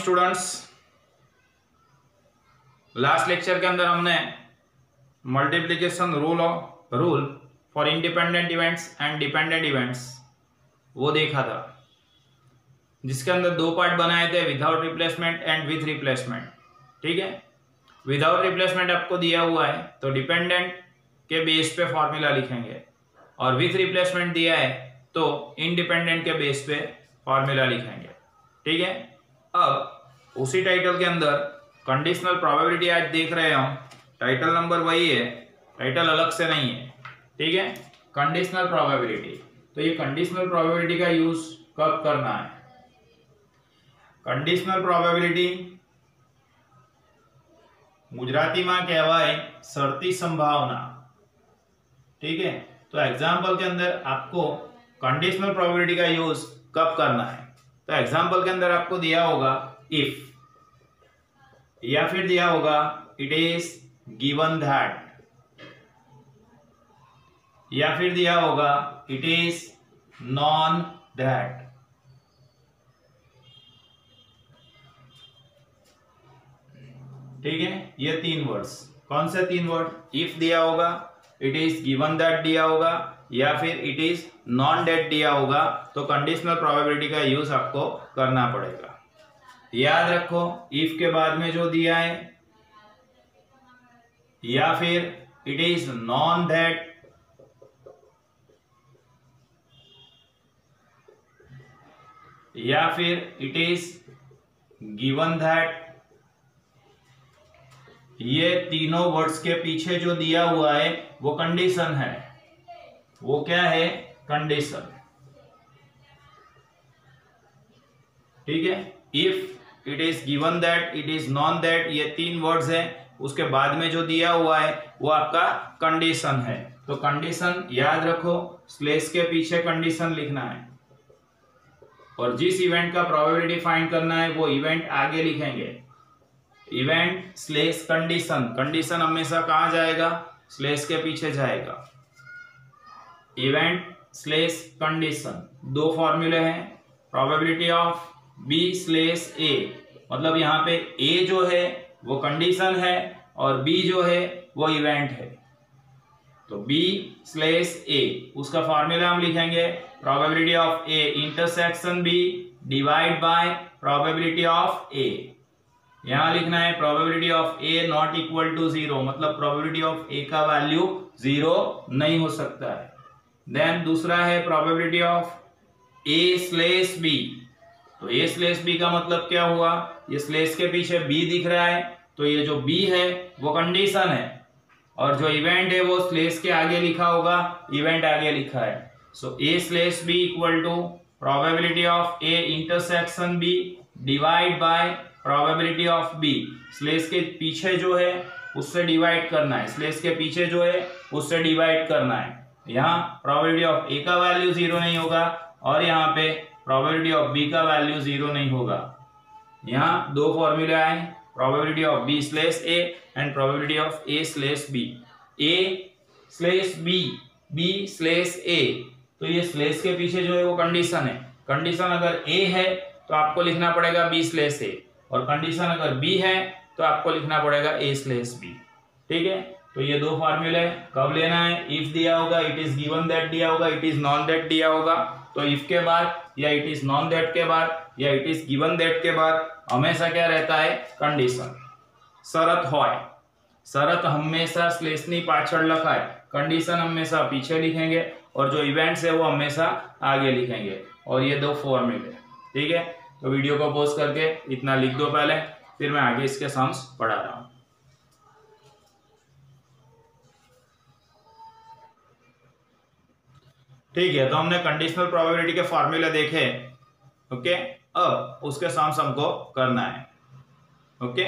Students, last lecture के अंदर हमने multiplication rule for independent events and dependent events वो देखा था, जिसके अंदर दो पार्ट बनाए थे, without replacement and with replacement. ठीक है, विदाउट रिप्लेसमेंट आपको दिया हुआ है तो डिपेंडेंट के बेस पे फॉर्मूला लिखेंगे, और विथ रिप्लेसमेंट दिया है तो इंडिपेंडेंट के बेस पे फॉर्मूला लिखेंगे। ठीक है, अब उसी टाइटल के अंदर कंडीशनल प्रोबेबिलिटी आज देख रहे हैं हम, टाइटल नंबर वही है, टाइटल अलग से नहीं है। ठीक है, कंडीशनल प्रोबेबिलिटी। तो ये कंडीशनल प्रोबेबिलिटी का यूज कब करना है? कंडीशनल प्रोबेबिलिटी गुजराती में कहवाय शर्ती संभावना। ठीक है, तो एग्जाम्पल के अंदर आपको कंडीशनल प्रोबेबिलिटी का यूज कब करना है? तो एग्जाम्पल के अंदर आपको दिया होगा इफ, या फिर दिया होगा इट इज गिवन दैट, या फिर दिया होगा इट इज नॉन दैट। ठीक है, ये तीन वर्ड्स, कौन से तीन वर्ड? इफ दिया होगा, इट इज गिवन दैट दिया होगा, या फिर इट इज नॉन दैट दिया होगा। तो कंडीशनल प्रोबेबिलिटी का यूज आपको करना पड़ेगा। याद रखो, इफ के बाद में जो दिया है, या फिर इट इज नॉन दैट, या फिर इट इज गिवन दैट, ये तीनों वर्ड्स के पीछे जो दिया हुआ है वो कंडीशन है। वो क्या है? कंडीशन। ठीक है, if, it is given that, it is non that, ये तीन वर्ड्स हैं, उसके बाद में जो दिया हुआ है वो आपका कंडीशन है। तो कंडीशन याद रखो, स्लेश के पीछे कंडीशन लिखना है, और जिस इवेंट का प्रोबेबिलिटी फाइंड करना है वो इवेंट आगे लिखेंगे। इवेंट स्लेश कंडीशन, कंडीशन हमेशा कहां जाएगा? स्लेश के पीछे जाएगा। इवेंट स्लेश कंडीशन, दो फॉर्मूले हैं, प्रोबेबिलिटी ऑफ बी स्लेश ए, मतलब यहाँ पे ए जो है वो कंडीशन है और बी जो है वो इवेंट है। तो बी स्लेश ए, उसका फॉर्मूला हम लिखेंगे probability of A intersection B divide by probability of A. यहां लिखना है probability of A not equal to 0, मतलब प्रोबेबिलिटी ऑफ ए का वैल्यू 0 नहीं हो सकता है। देन दूसरा है probability of A slash B. तो ए स्लेश बी का मतलब क्या हुआ? ये स्लेश के पीछे बी दिख रहा है, तो ये जो बी है वो कंडीशन है, और जो इवेंट है वो स्लेश के आगे लिखा होगा, इवेंट आगे लिखा है। So A slash B equal to probability of A intersection B divide by probability of B. Slash के पीछे जो है उससे डिवाइड करना है, स्लेश के पीछे जो है उससे डिवाइड करना है। यहाँ प्रोबेबिलिटी ऑफ ए का वैल्यू 0 नहीं होगा, और यहाँ पे प्रोबेबिलिटी ऑफ बी का वैल्यू 0 नहीं होगा। यहाँ दो फॉर्मूले आए, probability of B slash A and probability of A slash B. A slash B, B slash A, तो ये स्लेश के पीछे जो है वो कंडीशन है। कंडीशन अगर ए है तो आपको लिखना पड़ेगा बी स्लेश ए, और कंडीशन अगर बी है तो आपको लिखना पड़ेगा ए स्लेश बी। ठीक है, तो ये दो फॉर्मूले कब लेना है? इफ दिया होगा, इट इज गिवन दैट दिया होगा, इट इज नॉन दैट दिया होगा, तो इफ के बाद या इट इज नॉन दैट के बाद या इट इज गिवन दैट के बाद हमेशा क्या रहता है? कंडीशन। शरत होय, शरत हमेशा स्लेशनी पाछळ लखाय, कंडीशन हमेशा पीछे लिखेंगे, और जो इवेंट्स है वो हमेशा आगे लिखेंगे, और ये दो फॉर्मूले। ठीक है, तो वीडियो को पॉज करके इतना लिख दो पहले, फिर मैं आगे इसके सम्स पढ़ा रहा हूं। ठीक है, तो हमने कंडीशनल प्रोबेबिलिटी के फॉर्मूले देखे। ओके, अब उसके सम्स हमको करना है। ओके,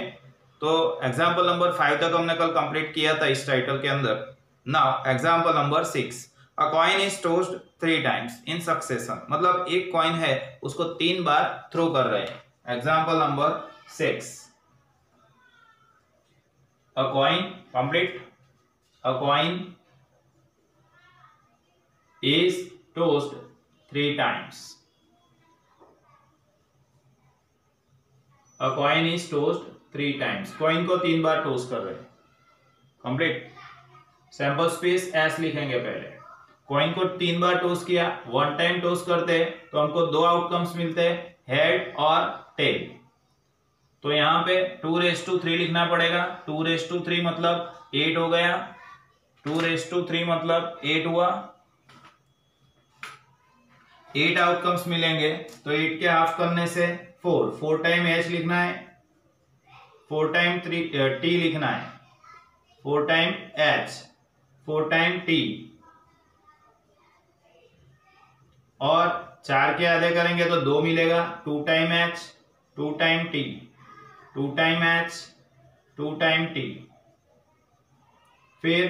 तो एग्जांपल नंबर 5 तक हमने कल कंप्लीट किया था इस टाइटल के अंदर। Now example number 6, a coin is tossed 3 times in succession, मतलब एक कॉइन है उसको 3 बार थ्रो कर रहे हैं। Example number 6, a coin complete, a coin is tossed 3 times. A coin is tossed 3 times, coin को 3 बार टोस्ट कर रहे हैं। कंप्लीट। सैंपल स्पेस एस लिखेंगे पहले। कॉइन को 3 बार टोस्ट किया, 1 टाइम टोस्ट करते तो हमको 2 आउटकम्स मिलते, हेड और टेल। तो यहाँ पे 2�3 लिखना पड़ेगा। 2�3 मतलब 8 हो गया, 2�3 मतलब 8 हुआ। 8 आउटकम्स मिलेंगे तो 8 के हाफ करने से 4 टाइम एच लिखना है, 4 टाइम टी लिखना है, 4 टाइम एच, 4 टाइम टी, और 4 के आधे करेंगे तो 2 मिलेगा। 2 time H, 2 time T, 2 time H, 2 time T, फिर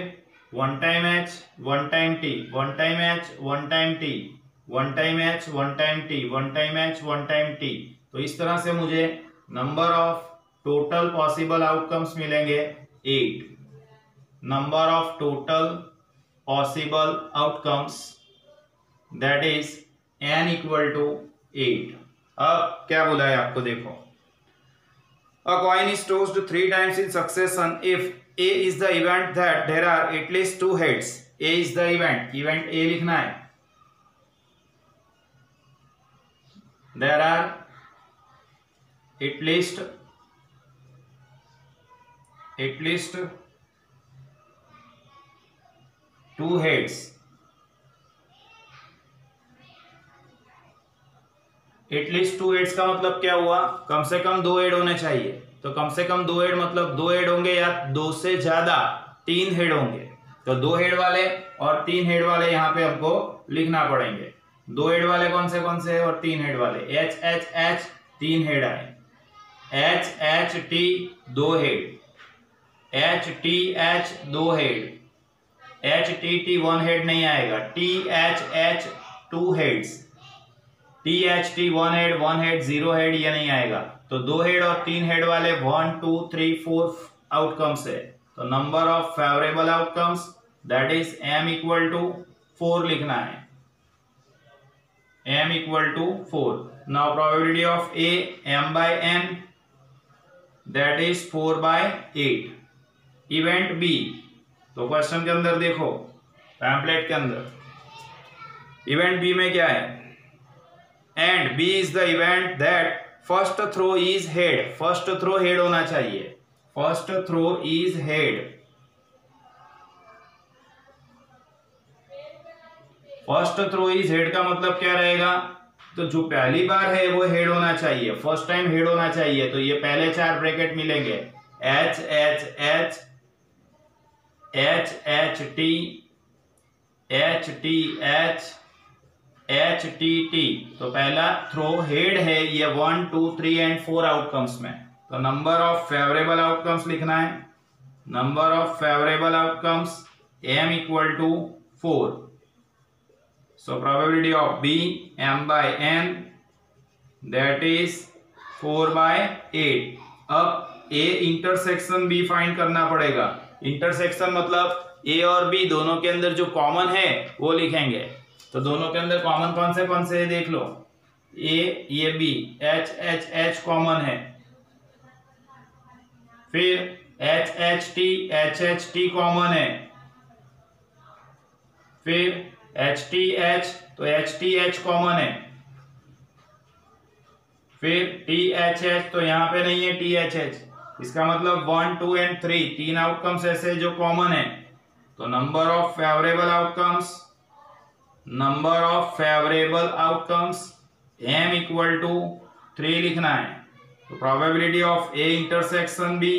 1 time H, 1 time T, 1 time H, 1 time T, 1 time H, 1 time T, 1 time H, 1 time T. तो इस तरह से मुझे number of total possible outcomes मिलेंगे 8। Number of total possible outcomes that is n equal to 8। अब क्या बोला है आपको, देखो। A coin is tossed 3 times in succession if A is the event that there are at least 2 heads. A is the event, event A लिखना है। There are at least 2 heads. At least 2 heads का मतलब क्या हुआ, कम से कम 2 head होने चाहिए। तो कम से कम 2 हेड मतलब 2 हेड होंगे या 2 से ज्यादा 3 हेड होंगे। तो 2 हेड वाले और 3 हेड वाले यहाँ पे हमको लिखना पड़ेंगे। 2 हेड वाले कौन से और 3 हेड वाले, एच एच एच 3 हेड आए, H H T 2 head, H T H 2 head, H T 1 head नहीं आएगा, T H H 2 heads, T H T 1 head 0 head, ये नहीं आएगा। तो 2 हेड और 3 हेड वाले 1 2 3 4 आउटकम्स है। तो number of favourable outcomes that is m equal to 4 लिखना है, m equal to 4। Now probability of a m by n that is 4 by 8। Event b, तो क्वेश्चन के अंदर देखो, पैम्पलेट के अंदर इवेंट b में क्या है, and B is the event that first throw is head, first throw head होना चाहिए, first throw is head, first throw is head का मतलब क्या रहेगा, तो जो पहली बार है वो हेड होना चाहिए, फर्स्ट टाइम हेड होना चाहिए। तो ये पहले 4 ब्रैकेट मिलेंगे, H H H, H H T, H T H, H T T. तो पहला थ्रो हेड है ये 1 2 3 एंड 4 आउटकम्स में। तो नंबर ऑफ फेवरेबल आउटकम्स लिखना है, number of favourable outcomes m equal to 4। So probability of b m by n that is 4 by 8। अब a intersection b find करना पड़ेगा। इंटरसेक्शन मतलब a और b दोनों के अंदर जो कॉमन है वो लिखेंगे। तो दोनों के अंदर कॉमन कौन से है देख लो, ए ये B, H H H common है, फिर एच एच टी कॉमन है, फिर एच टी एच, तो एच टी एच कॉमन है, फिर टी एच एच, तो यहाँ पे नहीं है टी एच एच, इसका मतलब 1 2 एंड 3 3 आउटकम्स ऐसे जो कॉमन है। तो number of favourable outcomes, number of favourable outcomes m equal to 3 लिखना है। तो probability of a intersection b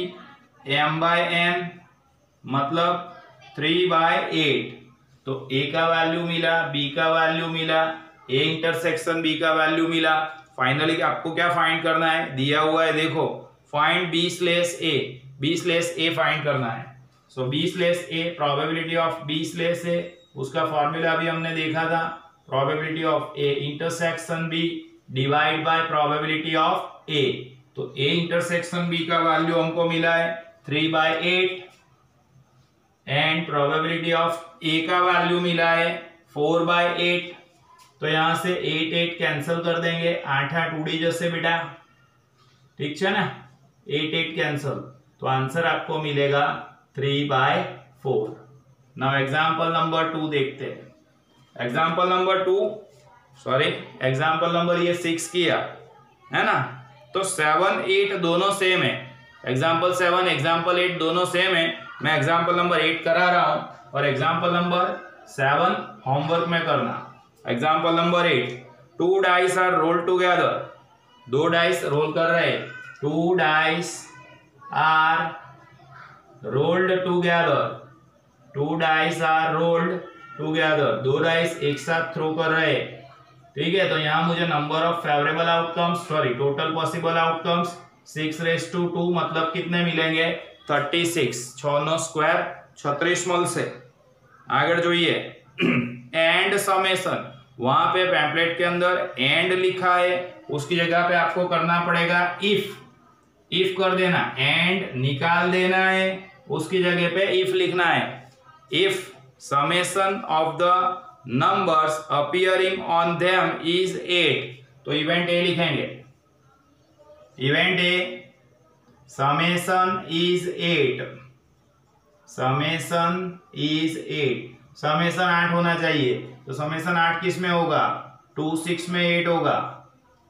m by n मतलब 3 बाय 8। तो a का वैल्यू मिला, b का वैल्यू मिला, a इंटरसेक्शन b का वैल्यू मिला। फाइनली आपको क्या फाइंड करना है, दिया हुआ है देखो, find b slash a find करना है। So b slash a, probability of b slash a, उसका फॉर्मूला भी हमने देखा था, probability of a intersection b divide by probability of a। तो a इंटरसेक्शन b का वैल्यू हमको मिला है 3 by 8 and probability of a का वैल्यू मिला है 4 बाय 8। तो यहां से 8 8 कैंसिल कर देंगे, 8 8 उड़ी जैसे बेटा, ठीक है ना, 8 कैंसल, तो आंसर आपको मिलेगा 3/4। नाउ एग्जाम्पल नंबर 2 देखते हैं। एग्जाम्पल नंबर 2 एग्जाम्पल नंबर ये 6 किया है ना, तो 7 8 दोनों सेम है। एग्जाम्पल 7 एग्जाम्पल 8 दोनों सेम है। मैं एग्जाम्पल नंबर 8 करा रहा हूं और एग्जाम्पल नंबर 7 होमवर्क में करना। Example number 8, 2 dice are rolled together, 2 dice roll कर रहे, 2 dice are rolled together, 2 dice are rolled together, 2 dice एक साथ थ्रो कर रहे। ठीक है, तो यहां मुझे number of favourable outcomes total possible outcomes 6/2 मतलब कितने मिलेंगे 36। 6 9 स्क्वायर 36 मल से। आगे जोइए एंड समेशन, वहां पे पैम्पलेट के अंदर एंड लिखा है, उसकी जगह पे आपको करना पड़ेगा इफ कर देना, एंड निकाल देना है, उसकी जगह पे इफ लिखना है। If summation of the numbers appearing on them is 8, तो इवेंट ए लिखेंगे, event A summation is 8, summation is 8, summation 8 होना चाहिए, तो समेशन 8 किस में होगा, 2 6 में 8 होगा,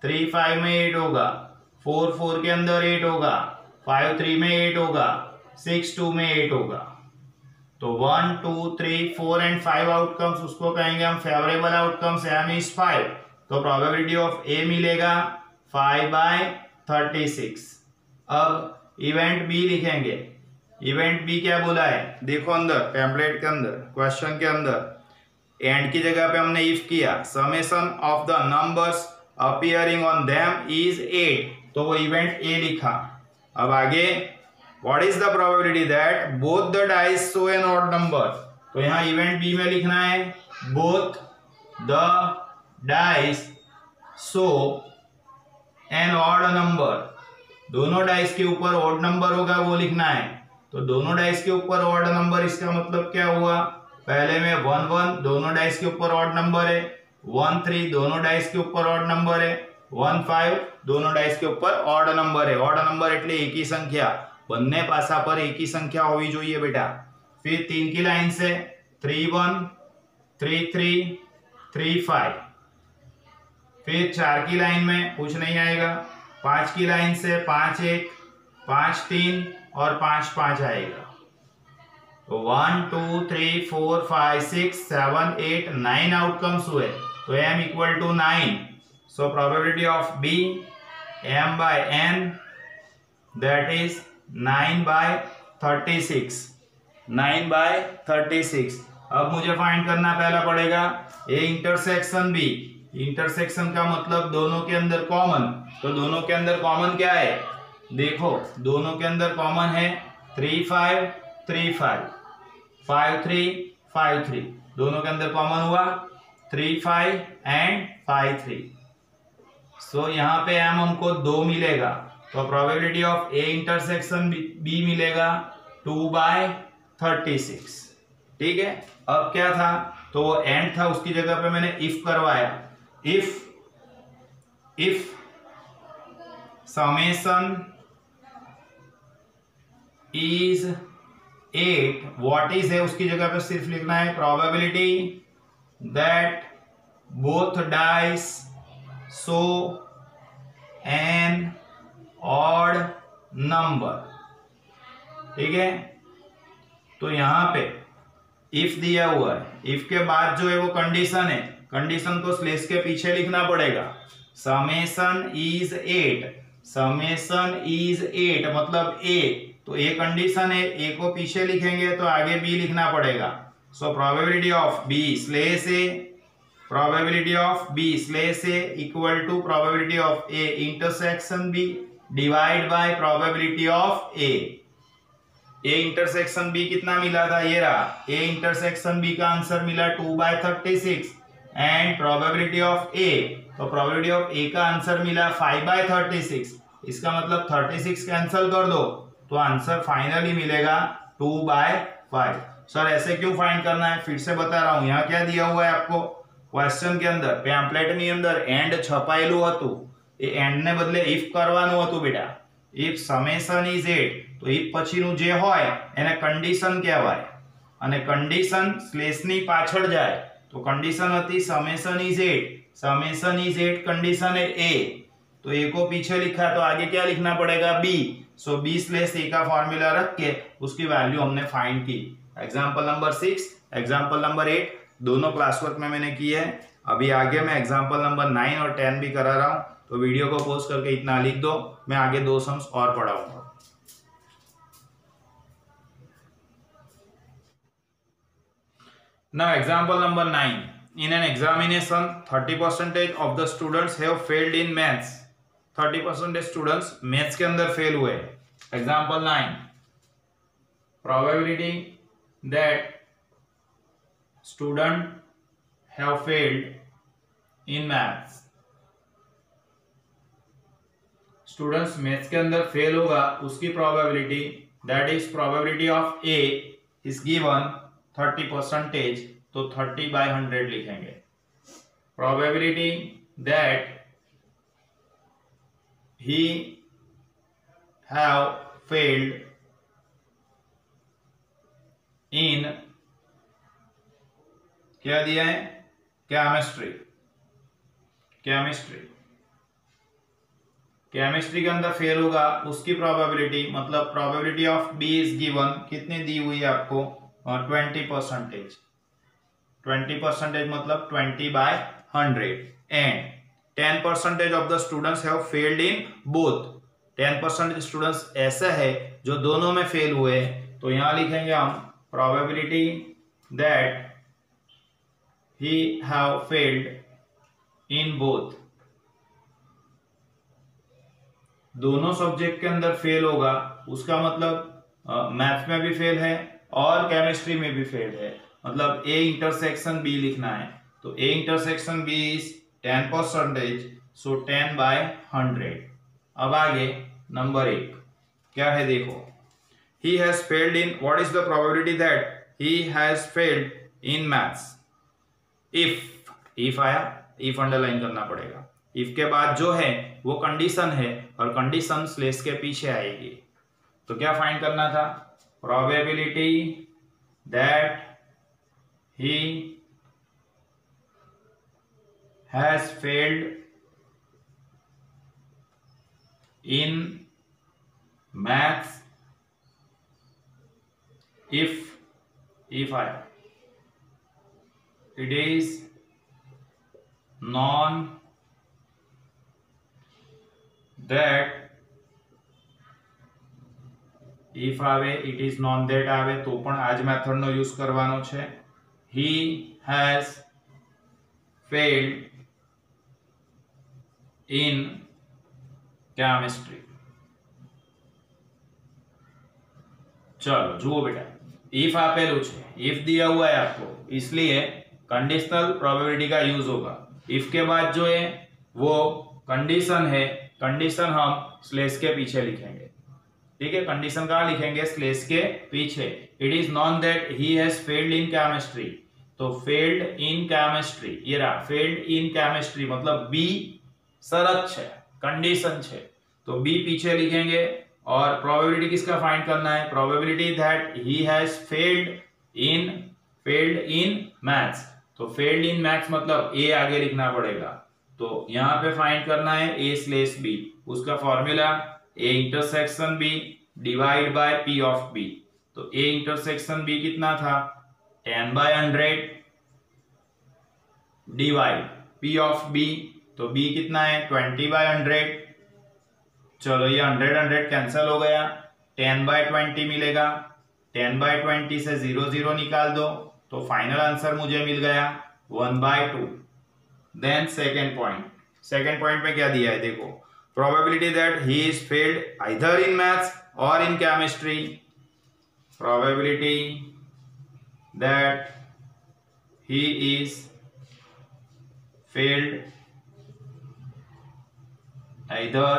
3 5 में 8 होगा, 4 4 के अंदर 8 होगा, 5 3 में 8 होगा, 6 2 में 8 होगा। तो 1 2 3 4 एंड 5 आउटकम्स उसको कहेंगे हम फेवरेबल आउटकम्स, m इज 5, तो प्रोबेबिलिटी ऑफ ए मिलेगा 5/36। अब इवेंट बी लिखेंगे, इवेंट बी क्या बोला है, देखो अंदर पैम्पलेट के अंदर क्वेश्चन के अंदर एंड की जगह पे हमने इफ किया, summation of the numbers appearing on them is 8, तो वो इवेंट ए लिखा। अब आगे what is the probability that both the dice show N odd number, तो यहां इवेंट बी में लिखना है both the dice show N odd number, दोनों डाइस के ऊपर ऑड नंबर होगा वो लिखना है। तो दोनों डाइस के ऊपर ऑड नंबर, इसका मतलब क्या हुआ, पहले में 1 1 दोनों डाइस के ऊपर ऑड नंबर है, 1 3 दोनों डाइस के ऊपर ऑड नंबर है, 1 5 दोनों डाइस के ऊपर ऑड नंबर है। ऑड नंबर એટલે एक ही संख्या, બંને પાસા પર एक ही संख्या होवी જોઈએ बेटा। फिर 3 की लाइन से 3 1 3 3 3 5, फिर 4 की लाइन में कुछ नहीं आएगा, 5 की लाइन से 5 1 5 3 और 5 5 आएगा। तो 1 2 3 4 5 6 7 8 9 आउटकम्स हुए, तो m equal to 9। So probability of b m by n that is 9/36, 9/36। अब मुझे फाइंड करना पहला पड़ेगा ए इंटरसेक्शन बी, इंटरसेक्शन का मतलब दोनों के अंदर कॉमन, तो दोनों के अंदर कॉमन क्या है, देखो दोनों के अंदर कॉमन है 3 5 3 5 5 3 5 3, दोनों के अंदर कॉमन हुआ 3 5 एंड 5 3। सो यहाँ पे m हमको 2 मिलेगा, तो probability of A intersection B मिलेगा 2/36। ठीक है, अब क्या था, तो वो एंड था, उसकी जगह पे मैंने इफ करवाया, if summation is 8, what is है उसकी जगह पे सिर्फ लिखना है probability that both dice show N odd number. ठीक है, तो यहां पे इफ दिया हुआ है, इफ के बाद जो है वो कंडीशन है, कंडीशन को स्लेश के पीछे लिखना पड़ेगा। समेशन इज 8, समेशन इज 8 मतलब ए, तो ए कंडीशन है, ए को पीछे लिखेंगे तो आगे बी लिखना पड़ेगा। So probability of B slash A, probability of B slash A equal to probability of A intersection B divide by probability of A. A intersection B कितना मिला था, ये रहा, ए इंटरसेक्शन बी का आंसर मिला 2/36 and probability of ए, तो probability of ए का answer मिला 5/36। इसका मतलब 36 कैंसिल कर दो तो आंसर फाइनली मिलेगा 2/5। सर ऐसे क्यों फाइंड करना है, फिर से बता रहा हूं, यहाँ क्या दिया हुआ है आपको क्वेश्चन के अंदर, पैम्पलेट ની અંદર एंड छपाયેલું હતું, એ એન્ડ ને બદલે ઇફ કરવાનું હતું બેટા. ઇફ સમેશન ઇઝ 8 તો ઇફ પછીનું જે હોય એને કન્ડિશન કહેવાય અને કન્ડિશન સ્લેશની પાછળ જાય તો કન્ડિશન હતી summation is 8, summation is 8 condition है ए, तो ए को पीछे लिखा तो आगे क्या लिखना पड़ेगा बी. सो बी स्लेश ए का फॉर्मूला रख के उसकी वैल्यू हमने फाइंड की. एग्जांपल नंबर 6, एग्जांपल नंबर 8 दोनों क्लास वर्क में मैंने किए हैं. अभी आगे मैं एग्जांपल नंबर 9 और 10 भी करा रहा हूं, तो वीडियो को पॉज करके इतना लिख दो, मैं आगे 2 सम्स और पढ़ाऊंगा. Now example number 9. In an examination, 30% of the students have failed in maths. 30% students maths के अंदर फेल हुए. Example 9. Probability that student have failed in maths. Students maths के अंदर फेल होगा उसकी probability, that is probability of A is given 30%, तो 30/100 लिखेंगे. Probability that he have failed in क्या दिया है केमिस्ट्री. केमिस्ट्री के अंदर फेल होगा उसकी प्रोबेबिलिटी, मतलब probability of B is given कितनी दी हुई है आपको 20%. 20% मतलब 20/100 and 10% of the students have failed in both. 10% students ऐसे है जो दोनों में फेल हुए, तो यहां लिखेंगे हम probability that he have failed in both. दोनों सब्जेक्ट के अंदर फेल होगा उसका मतलब मैथ्स में भी फेल है और केमिस्ट्री में भी फेल है, मतलब ए इंटरसेक्शन बी लिखना है. तो ए इंटरसेक्शन बी इज 10%, सो 10/100. अब आगे नंबर 1 क्या है देखो. He has failed in, what is the probability that he has failed in maths. If आया, इफ अंडरलाइन करना पड़ेगा. इफ के बाद जो है वो कंडीशन है और कंडीशन स्लेश के पीछे आएगी. तो क्या फाइंड करना था, probability that he has failed in maths if it is known that if આવે it is known that આવે તો પણ આ જ મેથડ નો યુઝ કરવાનો છે. he has failed in chemistry. चलो जुओ बेटा, इफ आपेलू छे, इफ दिया हुआ है आपको, इसलिए कंडीशनल प्रोबेबिलिटी का यूज होगा. इफ के बाद जो है वो कंडीशन है, कंडीशन हम स्लेश के पीछे लिखेंगे. ठीक है, कंडीशन कहाँ लिखेंगे, स्लेश के पीछे. It is non that he has failed in chemistry, तो फेल्ड इन केमिस्ट्री ये रहा, फेल्ड इन केमिस्ट्री मतलब बी शरत है, कंडीशन है, तो बी पीछे लिखेंगे. और प्रोबेबिलिटी किसका फाइंड करना है, probability that he has failed in maths, तो फेल्ड इन मैथ्स मतलब ए आगे लिखना पड़ेगा. तो यहाँ पे फाइंड करना है ए स्लेश बी, उसका formula A intersection B divide by P of B. तो ए इंटरसेक्शन बी कितना था 10/100 डिवाइड पी ऑफ बी, तो बी कितना है 20/100. चलो ये 100 कैंसिल हो गया, 10/20 मिलेगा. 10/20 से 0 0 निकाल दो, तो फाइनल आंसर मुझे मिल गया 1/2. देन सेकेंड पॉइंट में क्या दिया है देखो, probability that he is failed either in maths or in chemistry. Probability that he is failed either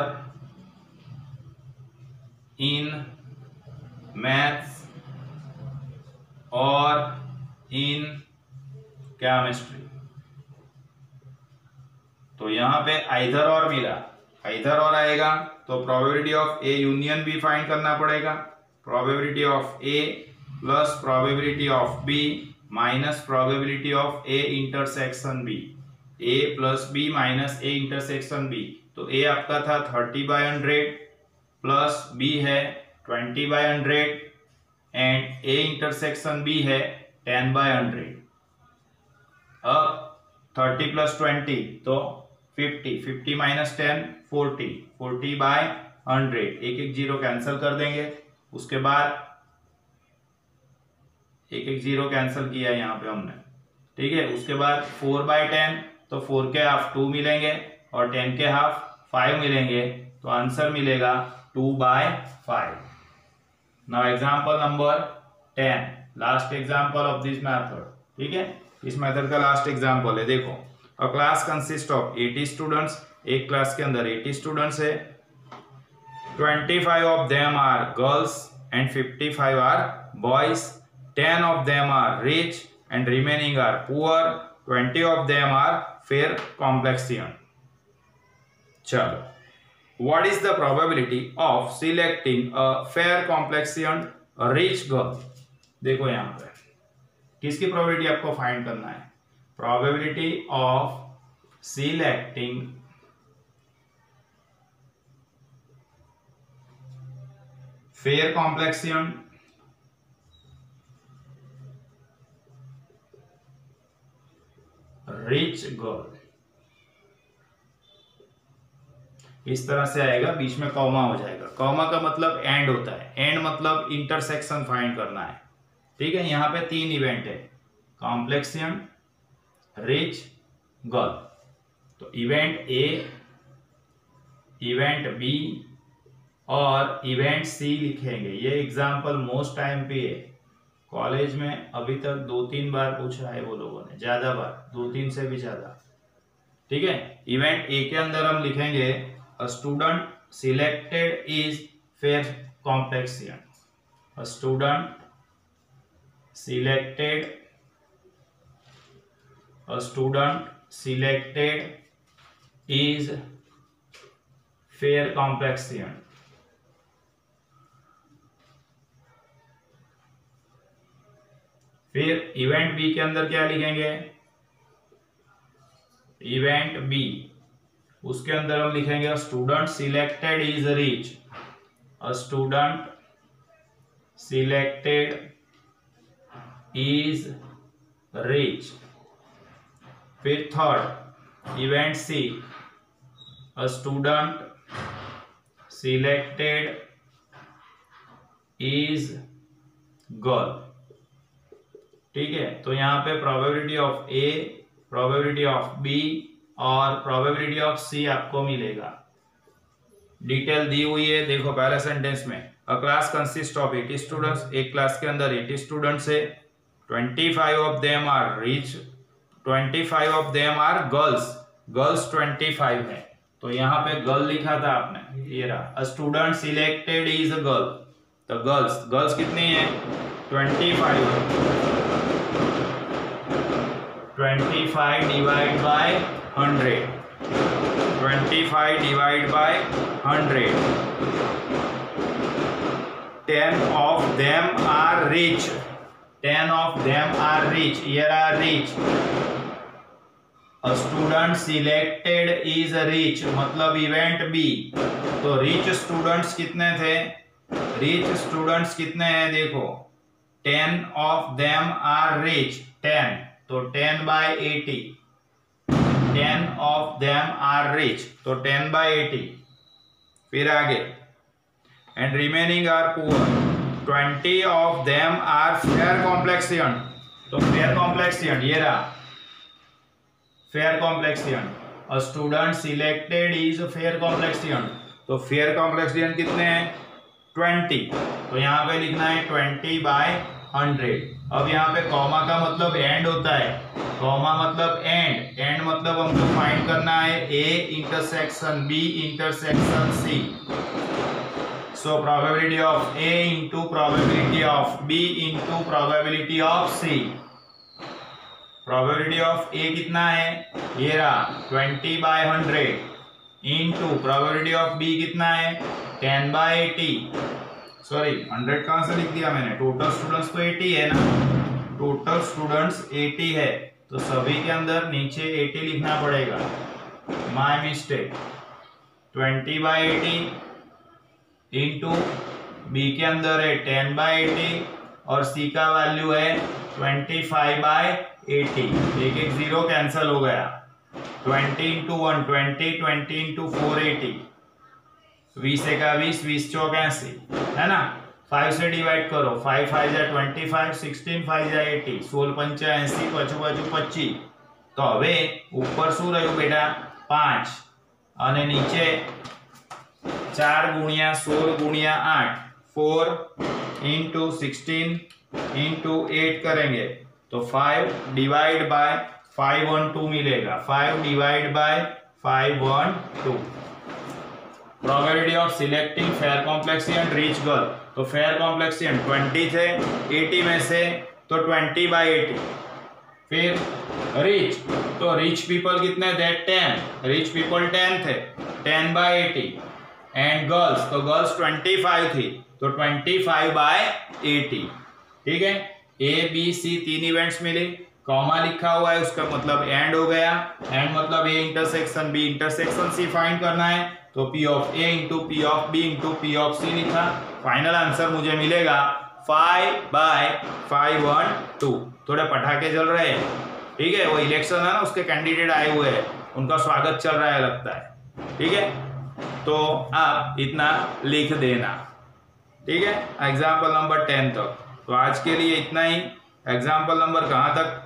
in maths or in chemistry. तो यहां पे आइदर और मिला, इधर और आएगा तो probability of A union B find करना पड़ेगा। Probability of A plus probability of B minus probability of A intersection B, A plus B minus A intersection B. तो ए आपका था 30/100 प्लस बी है 20/100 एंड ए इंटरसेक्शन बी है 10/100। अब 30 plus 20 तो 50, 50 minus 10 40, 40/100। एक एक जीरो कैंसिल कर देंगे। उसके बाद एक एक जीरो कैंसिल किया यहाँ पे हमने, ठीक है। उसके बाद 4/10 तो 4 के हाफ 2 मिलेंगे और 10 के हाफ 5 मिलेंगे, तो आंसर मिलेगा 2/5। Now example number 10, last example of this method, ठीक है। इस मेथड का लास्ट एग्जांपल है, देखो। A class consist of 80 students, एक क्लास के अंदर 80 स्टूडेंट्स है। 25 of them are girls and 55 are boys. 10 of them are rich and remaining are poor. 20 of them are fair complexion. चलो, what is the probability of selecting a fair complexion rich girl? देखो यहाँ पे किसकी probability आपको find करना है। Probability of selecting fair complexion rich girl, इस तरह से आएगा, बीच में कॉमा हो जाएगा। कॉमा का मतलब एंड होता है, एंड मतलब इंटरसेक्शन फाइंड करना है, ठीक है। यहाँ पे 3 इवेंट है, कॉम्प्लेक्सियन, रिच, गर्ल। तो इवेंट ए, इवेंट बी और इवेंट सी लिखेंगे। ये एग्जाम्पल मोस्ट टाइम पे है, कॉलेज में अभी तक 2-3 बार पूछा है वो लोगों ने, ज्यादा बार, 2-3 से भी ज्यादा, ठीक है। इवेंट ए के अंदर हम लिखेंगे a student selected is fair complexion. A student selected, a student selected is fair complexion. फिर इवेंट बी के अंदर क्या लिखेंगे, इवेंट बी, उसके अंदर हम लिखेंगे student selected is rich. A student selected is rich. फिर third event C, a student selected is girl, ठीक है। तो यहाँ पे probability of A, probability of B और प्रोबेबिलिटी ऑफ सी आपको मिलेगा। डिटेल दी हुई है, देखो पहले सेंटेंस में, a class consist of 80 students, एक क्लास के अंदर 80 स्टूडेंट्स है। 25 of them are rich, 25 of them are girls, girls 25 है। तो यहाँ पे गर्ल लिखा था आपने, ये रहा। अ student selected is a girl, तो गर्ल्स, गर्ल्स कितनी है 25, 25 divide by 100, 25 divide by 100। 10 of them are rich, 10 of them are rich, here are rich। A student selected is rich, मतलब इवेंट बी। तो रिच स्टूडेंट्स कितने थे, rich students कितने हैं देखो, 10 of them are rich, 10 तो 10/80, 10 of them are rich तो 10/80। फिर आगे, and remaining are poor, 20 of them are fair complexion, तो fair complexion ये रहा, fair complexion। A student selected is fair complexion, तो fair complexion कितने हैं 20, तो यहाँ पे लिखना है 20/100। अब यहाँ पे कॉमा का मतलब एंड होता है, कॉमा मतलब एंड, एंड मतलब हमको फाइंड करना है A intersection B intersection C. So probability of A into probability of B into probability of C. Probability of A कितना है, ये रहा 20/100 इंटू प्रोबेबिलिटी ऑफ बी कितना है 10/80, सॉरी 100 कहां से लिख दिया मैंने, टोटल स्टूडेंट्स तो 80 है ना, टोटल स्टूडेंट्स 80 है तो सभी के अंदर नीचे 80 लिखना पड़ेगा, माय मिस्टेक। 20/80 इंटू बी के अंदर है 10/80 और सी का वैल्यू है 25/80, एक एक जीरो कैंसिल हो गया, 20 इंटू 1 20, 20 इंटू 4 80, 20 का 20, 20 चौक 80 है ना, 5 से डिवाइड करो, 5 5 जा 25, 16 5 जा 80, 16 पंचा 80, पचू पचू 25, तो હવે ઉપર શું રહ્યું બેટા 5 અને નીચે 4 ગુણ્યા 16 ગુણ્યા 8, 4 इंटू 16 इंटू 8 करेंगे तो 5 डिवाइड बाय 512 मिलेगा, 5 divide by 512। Probability of selecting fair complexion rich girl, तो फेयर कॉम्प्लेक्सियन 20 थे, 80 में से तो 20/80, फिर रिच, तो रिच पीपल कितने थे 10, रिच पीपल 10 थे, 10/80, एंड गर्ल्स, तो गर्ल्स 25 थी तो 25/80, ठीक है। ए बी सी 3 इवेंट्स मिले, कॉमा लिखा हुआ है उसका मतलब एंड हो गया, एंड मतलब A intersection B intersection C find करना है, तो P of A into P of B into P of C लिखा, फाइनल आंसर मुझे मिलेगा 5/512। थोड़े पटाखे चल रहे हैं, ठीक है, वो इलेक्शन है ना, उसके कैंडिडेट आए हुए हैं, उनका स्वागत चल रहा है लगता है, ठीक है, तो आप इतना लिख देना, ठीक है, एग्जाम्पल नंबर 10 तक। तो आज के लिए इतना ही, एग्जाम्पल नंबर कहाँ तक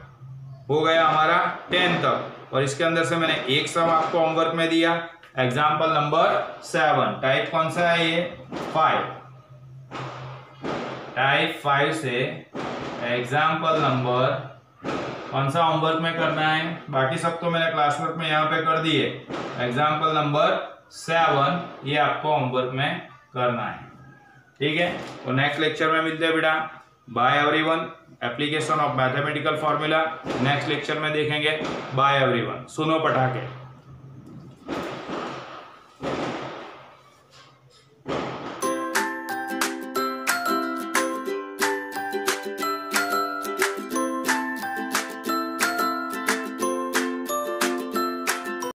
हो गया हमारा 10 तक, और इसके अंदर से मैंने एक सम आपको होमवर्क में दिया, एग्जाम्पल नंबर 7, टाइप कौन सा है ये 5, टाइप 5 से एग्जाम्पल नंबर कौन सा होमवर्क में करना है, बाकी सब तो मैंने क्लास वर्क में यहाँ पे कर दिए, एग्जाम्पल नंबर 7 ये आपको होमवर्क में करना है, ठीक है। तो नेक्स्ट लेक्चर में मिलते हैं बेटा, bye everyone. Application of mathematical formula next lecture में देखेंगे, बाय एवरीवन। सुनो पटाखे।